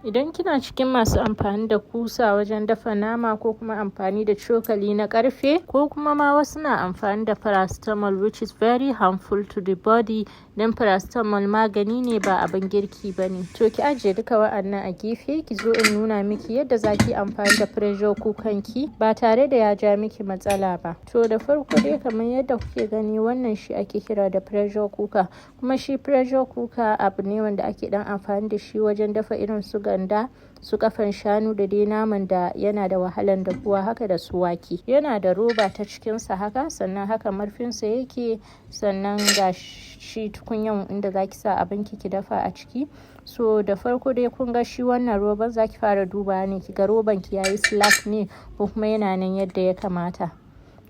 Idan kina cikin masu amfani da kusa wajen dafa nama ko kuma amfani da cokali na karfe ko kuma ma wasu na amfani da paracetamol, which is very harmful to the body, dan paracetamol magani ne ba abin girki bane. To ki ajiye duka wa'annan a gefe, ki zo in nuna miki yadda zaki amfani da pressure cooker ki ba tare da ya ja miki matsala ba. To da farko dai kamar yadda kuke gani, wannan shi ake kira da pressure cooker, kuma shi pressure cooker abu ne wanda ake dan amfani da shi wajen dafa irin su ganda, su kafan shanu da dai naman da yana da wahalan dafuwa, haka da su wake. Yana da roba ta cikinsa haka, sannan haka marfinsa yake, sannan ga shi tukunyan inda zaki sa abinki ki dafa a ciki. So da farko dai kun ga shi wannan roban zaki fara duba ne ki ga roban ki yayi slack ne ko kuma yana nan yadda ya kamata.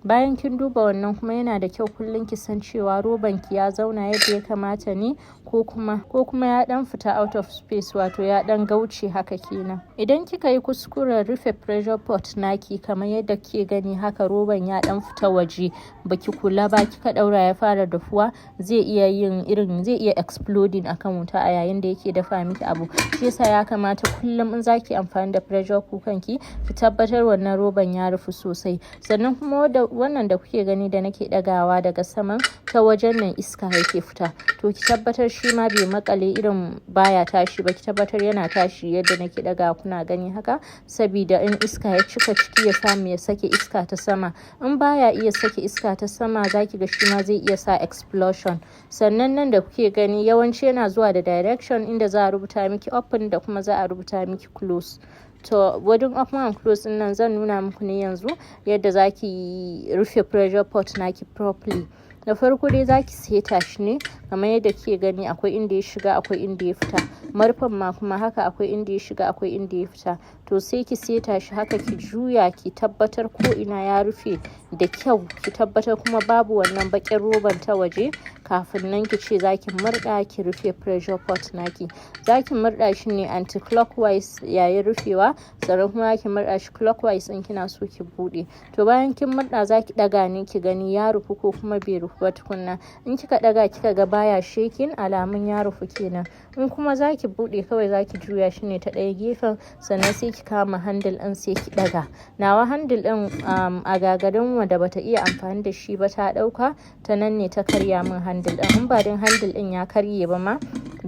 Bayan kin duba wannan, kuma yana da kyau kullum ki san cewa roban ki ya zauna yadda ya kamata ne ko kuma ya dan fita out of space, wato ya dan gauce haka kenan. Idan kika yi kuskuren rufe pressure pot naki kamar yadda kike gani haka, roban ya dan fita waje baki kula ba, kika daura ya fara dafuwa, zai iya exploding akan wuta a yayin da yake dafa miki abu. Shi yasa ya kamata kullum in zaki amfani da pressure cooker ki tabbatar wannan roban ya rufu sosai. Sannan kuma wannan da kuke gani da nake dagawa daga saman, ta wajen nan iska yake fita, to ki tabbatar shi ma bai makale irin baya tashi ba, ki tabbatar yana tashi yadda nake daga kuna gani haka, saboda in iska ya cika ciki ya samu ya sake iska ta sama. In baya iya sake iska ta sama, zaki ga shi ma zai iya sa explosion. Sannan nan da kuke gani yawanci yana zuwa da direction inda za a rubuta miki open da kuma za a rubuta miki close. To wajen open and close din nan zan nuna muku ne yanzu yadda zaki rufe pressure pot naki properly. Da farko dai zaki seta shi ne kamar yadda kike gani, akwai inda ya shiga akwai inda ya fita. Marfan ma kuma haka, akwai inda ya shiga akwai inda ya fita. To sai ki seta shi haka, ki juya ki tabbatar ko ina ya rufe da kyau, ki tabbatar kuma babu wannan bakin roban ta waje, kafin nan ki ce zaki murda ki rufe pressure pot naki. Zaki murda shi ne anti-clockwise yayin rufewa, sannan kuma zaki murda shi clockwise in kina so ki bude. To bayan kin murda zaki daga ne ki gani ya rufu ko kuma bai rufu ba tukunna. In kika daga kika ga baya shaking, alamun ya rufu kenan. In kuma zaki bude, kawai zaki juya shi ne ta ɗaya gefen, sannan sai ki kama handle din sai ki daga. Nawa handle din a gagarin wanda bata iya amfani da shi ba ta dauka, ta nan ne ta karya min handle din. In ba din handle din ya karye ba ma,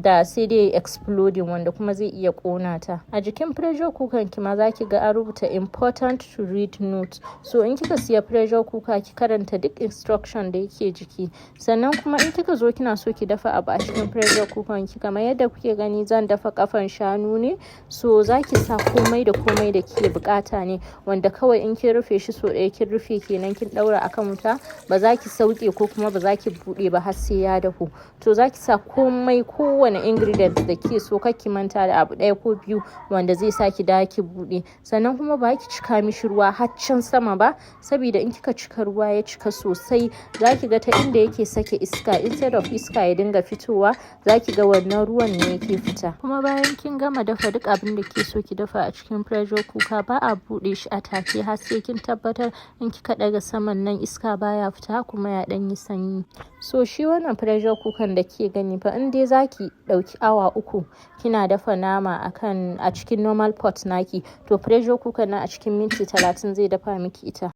da sai dai exploding, wanda kuma zai iya kona ta. A jikin pressure cooker ki ma zaki ga an rubuta important to read note. So in kika siya pressure cooker, ki karanta duk instruction da yake jiki. Sannan kuma in kika zo kina so ki dafa abu a cikin pressure cooker ki, kamar yadda kuke gani zan dafa kafan shanu ne, so zaki sa komai da kike bukata ne, wanda kawai in kin rufe shi so ɗaya kin rufe kenan, kin daura akan wuta, ba za ki sauke ko kuma ba za ki bude ba har sai ya dahu. To zaki sa komai, kowane ingredient da ke so, ki manta da abu ɗaya ko biyu wanda zai sa ki da ki bude. Sannan kuma ba ki cika mishi ruwa har can sama ba, saboda in kika cika ruwa ya cika sosai, zaki ga ta inda yake sake iska, instead of iska ya dinga fitowa, zaki ga wannan ruwan ne yake fita. Kuma bayan kin gama dafa duk abin da ke so ki dafa a cikin pressure cooker, ba a bude shi a take har sai kin tabbatar in kika daga saman nan iska baya fita kuma ya dan yi sanyi. So shi wannan pressure cooker da kike gani fa, in dai zaki dauki awa 3 kina dafa nama a cikin normal pot naki, to pressure cooker na a cikin minti 30 zai dafa miki ita.